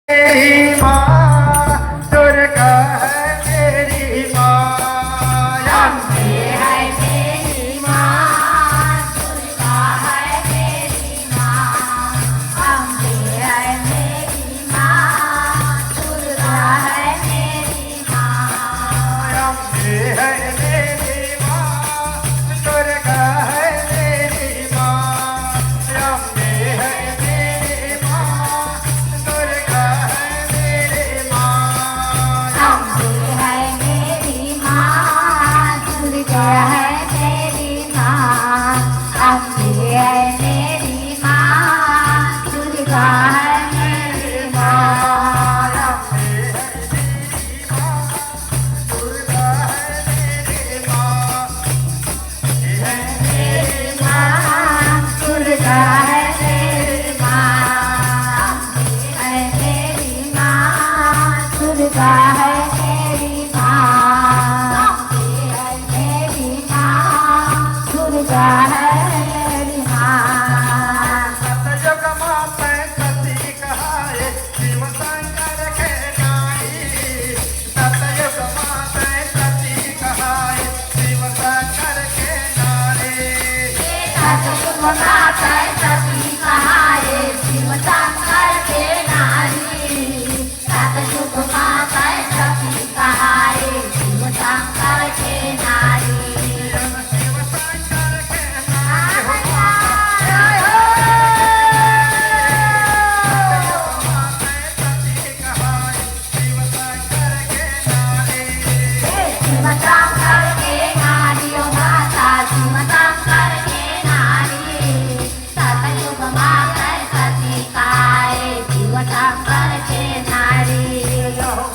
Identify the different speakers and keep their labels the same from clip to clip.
Speaker 1: मेरी माँ दुर्गा है मेरी माँ।
Speaker 2: अम्बे है मेरी माँ, दुर्गा है मेरी माँ। अम्बे है मेरी माँ, दुर्गा है मेरी माँ।
Speaker 1: अम्बे है मेरी माँ दुर्गा है मेरी माँ। अम्बे है मेरी माँ दुर्गा है मेरी माँ।
Speaker 2: अम्बे है मेरी माँ, दुर्गा है मेरी माँ। अम्बे है मेरी माँ, दुर्गा है मेरी माँ। मेरी माँ दुर्गा है मेरी माँ। है मेरी माँ दुर्गा है मेरी माँ। है मेरी माँ दुर्गा है मेरी माँ।
Speaker 1: सतयुग माता सती कहाए शिव शंकर के नारी। सतयुग माता सती कहाए शिव शंकर के नारी।
Speaker 2: सतयुग माता सती कहाए शिव शंकर के नारी। सतयुग माता सती कहाए शिव शंकर के नारी।
Speaker 1: शिव शंकर के सती कहाए शिव शंकर के नारी।
Speaker 2: शिव शंकर के नारी ओ माता शिव शंकर के नारी। सतयुग माता सती कहाए शिव शंकर के नारी।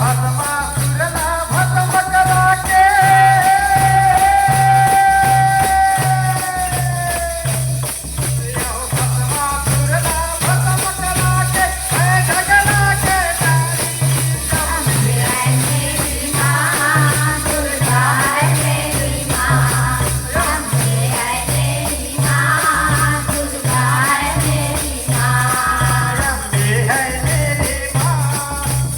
Speaker 1: भस्मासुर ना भस्म करा के भस्मासुर ना भस्म करा के है झगड़ा के
Speaker 2: अम्बे है मेरी माँ, दुर्गा है मेरी माँ। अम्बे है मेरी माँ, दुर्गा है मेरी माँ।
Speaker 1: अम्बे है मेरी माँ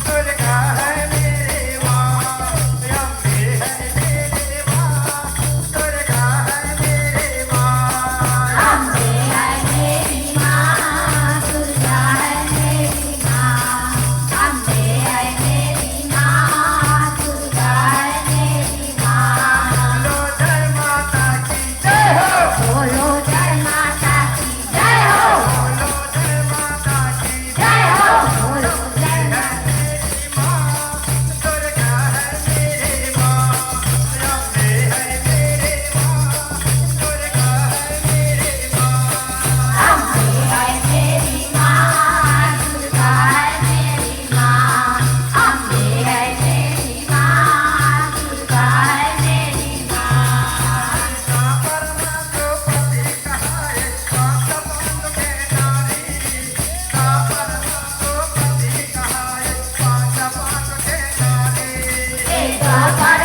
Speaker 1: दुर्गा है मेरी माँ। अम्बे है मेरी माँ दुर्गा है मेरी माँ।
Speaker 2: अम्बे है मेरी माँ, दुर्गा है मेरी माँ। अम्बे है मेरी माँ, दुर्गा है मेरी माँ।
Speaker 1: बोलो जय माता की जय हो।
Speaker 2: बोलो जय माता की जय हो।
Speaker 1: बोलो जय माता की
Speaker 2: जय हो। बोलो जय
Speaker 1: मेरी माँ दुर्गा है मेरी माँ। अम्बे है मेरी माँ दुर्गा है मेरी माँ।
Speaker 2: अम्बे है मेरी माँ, दुर्गा है मेरी माँ। अम्बे है मेरी माँ, दुर्गा है मेरी माँ।
Speaker 1: परमा द्रौपदी कहाए पांच पांडव के नारी। परमा द्रौपदी कहाए पांच पांडव के नारी।
Speaker 2: एक पर